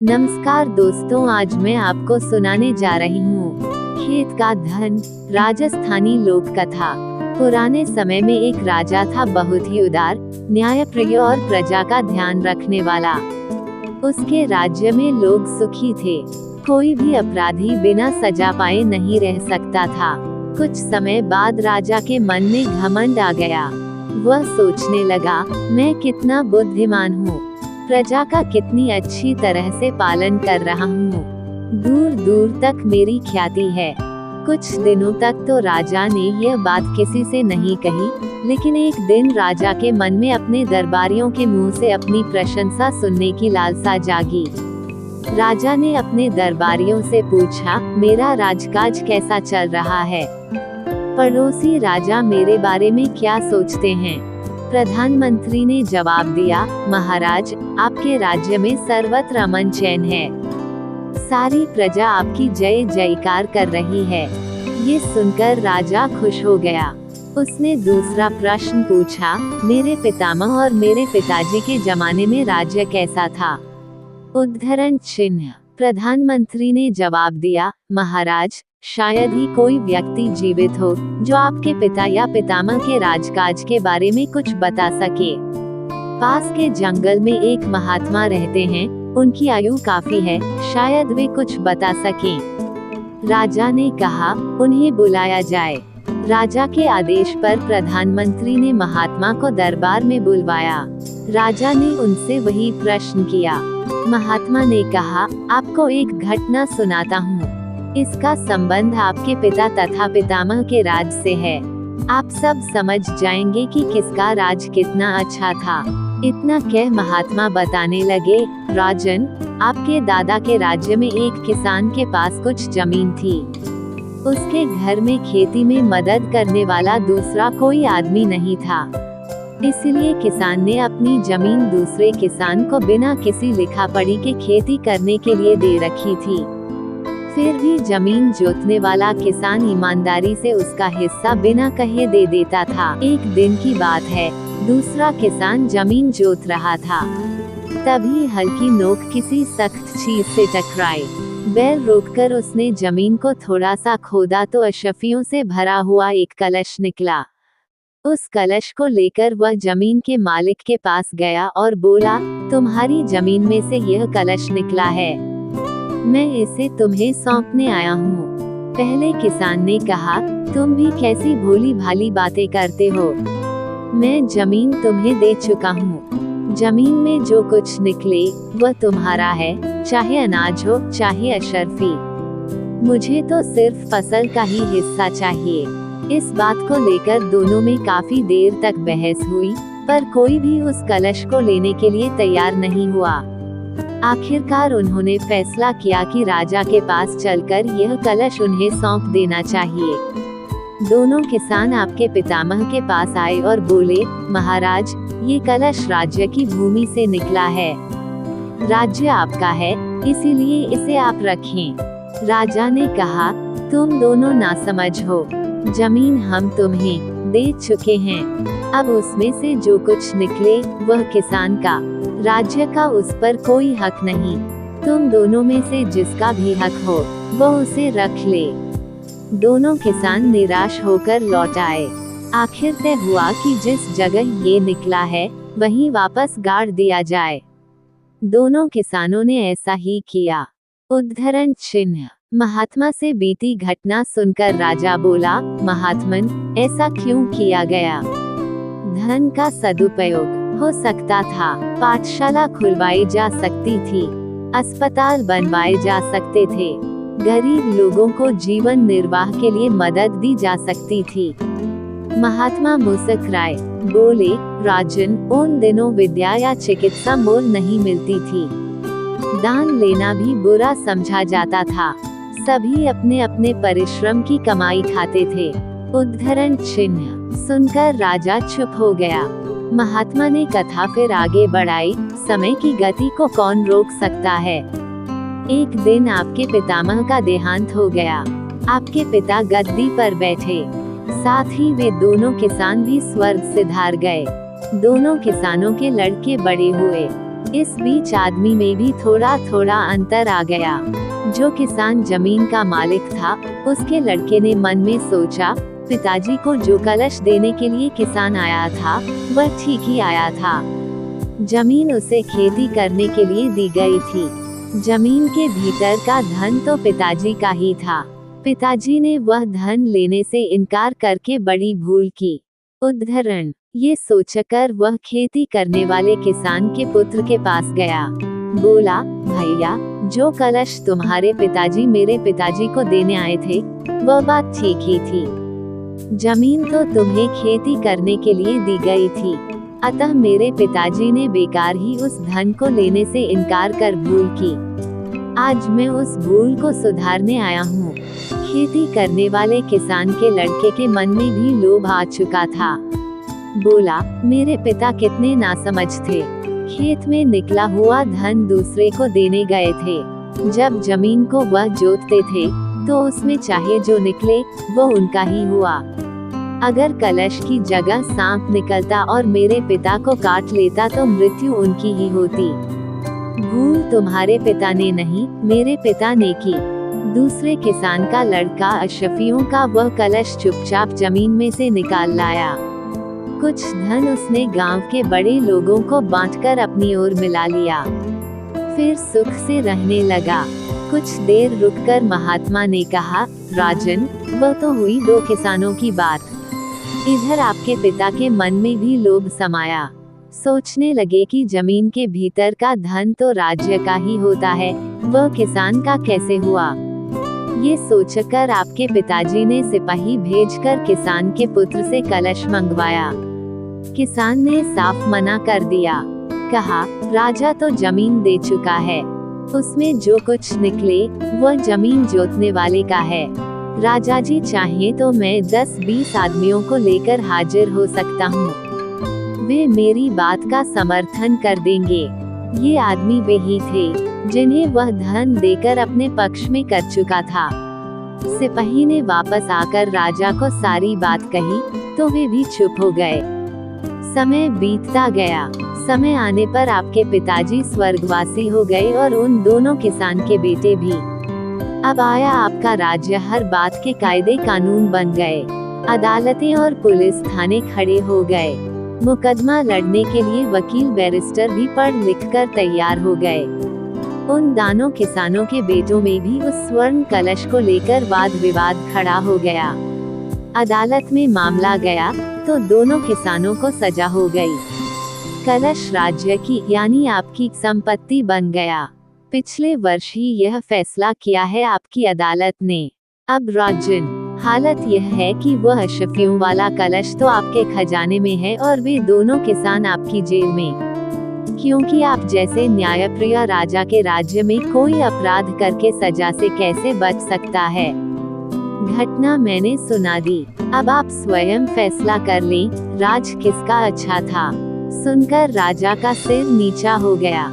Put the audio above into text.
नमस्कार दोस्तों, आज मैं आपको सुनाने जा रही हूँ खेत का धन, राजस्थानी लोक कथा। पुराने समय में एक राजा था, बहुत ही उदार, न्यायप्रिय और प्रजा का ध्यान रखने वाला। उसके राज्य में लोग सुखी थे। कोई भी अपराधी बिना सजा पाए नहीं रह सकता था। कुछ समय बाद राजा के मन में घमंड आ गया। वह सोचने लगा, मैं कितना बुद्धिमान हूँ, प्रजा का कितनी अच्छी तरह से पालन कर रहा हूँ, दूर दूर तक मेरी ख्याति है। कुछ दिनों तक तो राजा ने यह बात किसी से नहीं कही, लेकिन एक दिन राजा के मन में अपने दरबारियों के मुंह से अपनी प्रशंसा सुनने की लालसा जागी। राजा ने अपने दरबारियों से पूछा, मेरा राजकाज कैसा चल रहा है? पड़ोसी राजा मेरे बारे में क्या सोचते हैं? प्रधानमंत्री ने जवाब दिया, महाराज, आपके राज्य में सर्वत्र अमन चैन है। सारी प्रजा आपकी जय जयकार कर रही है। ये सुनकर राजा खुश हो गया। उसने दूसरा प्रश्न पूछा, मेरे पितामह और मेरे पिताजी के जमाने में राज्य कैसा था? उद्धरण चिन्ह। प्रधानमंत्री ने जवाब दिया, महाराज, शायद ही कोई व्यक्ति जीवित हो जो आपके पिता या पितामह के राजकाज के बारे में कुछ बता सके। पास के जंगल में एक महात्मा रहते हैं, उनकी आयु काफी है, शायद वे कुछ बता सकें। राजा ने कहा, उन्हें बुलाया जाए। राजा के आदेश पर प्रधानमंत्री ने महात्मा को दरबार में बुलवाया। राजा ने उनसे वही प्रश्न किया। महात्मा ने कहा, आपको एक घटना सुनाता हूँ। इसका संबंध आपके पिता तथा पितामह के राज से है। आप सब समझ जाएंगे कि किसका राज कितना अच्छा था। इतना कह महात्मा बताने लगे, राजन, आपके दादा के राज्य में एक किसान के पास कुछ जमीन थी। उसके घर में खेती में मदद करने वाला दूसरा कोई आदमी नहीं था। इसलिए किसान ने अपनी जमीन दूसरे किसान को बिना किसी लिखा पढ़ी के खेती करने के लिए दे रखी थी। फिर भी जमीन जोतने वाला किसान ईमानदारी से उसका हिस्सा बिना कहे दे देता था। एक दिन की बात है, दूसरा किसान जमीन जोत रहा था। तभी हल्की नोक किसी सख्त चीज से टकराई। बैल रोककर उसने जमीन को थोड़ा सा खोदा तो अशफियों से भरा हुआ एक कलश निकला। उस कलश को लेकर वह जमीन के मालिक के पास गया और बोला, तुम्हारी जमीन में से यह कलश निकला है, मैं इसे तुम्हें सौंपने आया हूँ। पहले किसान ने कहा, तुम भी कैसी भोली भाली बातें करते हो, मैं जमीन तुम्हें दे चुका हूँ। जमीन में जो कुछ निकले वह तुम्हारा है, चाहे अनाज हो चाहे अशर्फी। मुझे तो सिर्फ फसल का ही हिस्सा चाहिए। इस बात को लेकर दोनों में काफी देर तक बहस हुई, पर कोई भी उस कलश को लेने के लिए तैयार नहीं हुआ। आखिरकार उन्होंने फैसला किया कि राजा के पास चलकर यह कलश उन्हें सौंप देना चाहिए। दोनों किसान आपके पितामह के पास आए और बोले, महाराज, ये कलश राज्य की भूमि से निकला है। राज्य आपका है, इसीलिए इसे आप रखें। राजा ने कहा, तुम दोनों नासमझ हो, जमीन हम तुम्हें दे चुके हैं। अब उसमें से जो कुछ निकले वह किसान का, राज्य का उस पर कोई हक नहीं। तुम दोनों में से जिसका भी हक हो वह उसे रख ले। दोनों किसान निराश होकर लौट आए। आखिर तय हुआ कि जिस जगह ये निकला है वहीं वापस गाड़ दिया जाए। दोनों किसानों ने ऐसा ही किया। उद्धरण चिन्ह। महात्मा से बीती घटना सुनकर राजा बोला, महात्मन, ऐसा क्यों किया गया? धन का सदुपयोग हो सकता था, पाठशाला खुलवाई जा सकती थी, अस्पताल बनवाए जा सकते थे, गरीब लोगों को जीवन निर्वाह के लिए मदद दी जा सकती थी। महात्मा मुस्कुराए, बोले, राजन, उन दिनों विद्या या चिकित्सा मोल नहीं मिलती थी। दान लेना भी बुरा समझा जाता था। सभी अपने अपने परिश्रम की कमाई खाते थे। उद्धरण चिन्ह। सुनकर राजा चुप हो गया। महात्मा ने कथा फिर आगे बढ़ाई, समय की गति को कौन रोक सकता है। एक दिन आपके पितामह का देहांत हो गया। आपके पिता गद्दी पर बैठे, साथ ही वे दोनों किसान भी स्वर्ग सिधार गए। दोनों किसानों के लड़के बड़े हुए, इस बीच आदमी में भी थोड़ा थोड़ा अंतर आ गया। जो किसान जमीन का मालिक था, उसके लड़के ने मन में सोचा, पिताजी को जो कलश देने के लिए किसान आया था, वह ठीक ही आया था। जमीन उसे खेती करने के लिए दी गई थी। जमीन के भीतर का धन तो पिताजी का ही था। पिताजी ने वह धन लेने से इनकार करके बड़ी भूल की। उदाहरण, ये सोचकर वह खेती करने वाले किसान के पुत्र के पास गया। बोला, भैया, जो कलश तुम्हारे पिताजी मेरे पिताजी को देने आए थे, वह बात ठीक ही थी। जमीन तो तुम्हें खेती करने के लिए दी गई थी, अतः मेरे पिताजी ने बेकार ही उस धन को लेने से इनकार कर भूल की। आज मैं उस भूल को सुधारने आया हूँ। खेती करने वाले किसान के लड़के के मन में भी लोभ आ चुका था। बोला, मेरे पिता कितने नासमझ थे। खेत में निकला हुआ धन दूसरे को देने गए थे। जब जमीन को वह जोतते थे, तो उसमें चाहे जो निकले, वो उनका ही हुआ। अगर कलश की जगह सांप निकलता और मेरे पिता को काट लेता, तो मृत्यु उनकी ही होती। भूल तुम्हारे पिता ने नहीं, मेरे पिता ने की। दूसरे किसान का लड़का अशरफियों का वह कलश चुपचाप जमीन में से निकाल लाया। कुछ धन उसने गांव के बड़े लोगों को बांटकर अपनी ओर मिला लिया। फिर सुख से रहने लगा। कुछ देर रुककर महात्मा ने कहा, राजन, वह तो हुई दो किसानों की बात। इधर आपके पिता के मन में भी लोभ समाया। सोचने लगे कि जमीन के भीतर का धन तो राज्य का ही होता है, वह किसान का कैसे हुआ। ये सोचकर आपके पिताजी ने सिपाही भेजकर किसान के पुत्र से कलश मंगवाया। किसान ने साफ मना कर दिया। कहा, राजा तो जमीन दे चुका है, उसमें जो कुछ निकले वह जमीन जोतने वाले का है। राजा जी चाहे तो मैं 10-20 आदमियों को लेकर हाजिर हो सकता हूँ, वे मेरी बात का समर्थन कर देंगे। ये आदमी वे ही थे जिन्हें वह धन देकर अपने पक्ष में कर चुका था। सिपाही ने वापस आकर राजा को सारी बात कही, तो वे भी चुप हो गए। समय बीतता गया। समय आने पर आपके पिताजी स्वर्गवासी हो गए और उन दोनों किसान के बेटे भी। अब आया आपका राज्य, हर बात के कायदे कानून बन गए। अदालतें और पुलिस थाने खड़े हो गए। मुकदमा लड़ने के लिए वकील बैरिस्टर भी पढ़ लिख कर तैयार हो गए। उन दानों किसानों के बेटों में भी उस स्वर्ण कलश को लेकर वाद विवाद खड़ा हो गया। अदालत में मामला गया तो दोनों किसानों को सजा हो गई। कलश राज्य की यानी आपकी संपत्ति बन गया। पिछले वर्ष ही यह फैसला किया है आपकी अदालत ने। अब राजन, हालत यह है कि वह अशरफियों वाला कलश तो आपके खजाने में है और वे दोनों किसान आपकी जेल में, क्योंकि आप जैसे न्यायप्रिय राजा के राज्य में कोई अपराध करके सजा से कैसे बच सकता है। घटना मैंने सुना दी, अब आप स्वयं फैसला कर लें, राज किसका अच्छा था। सुनकर राजा का सिर नीचा हो गया।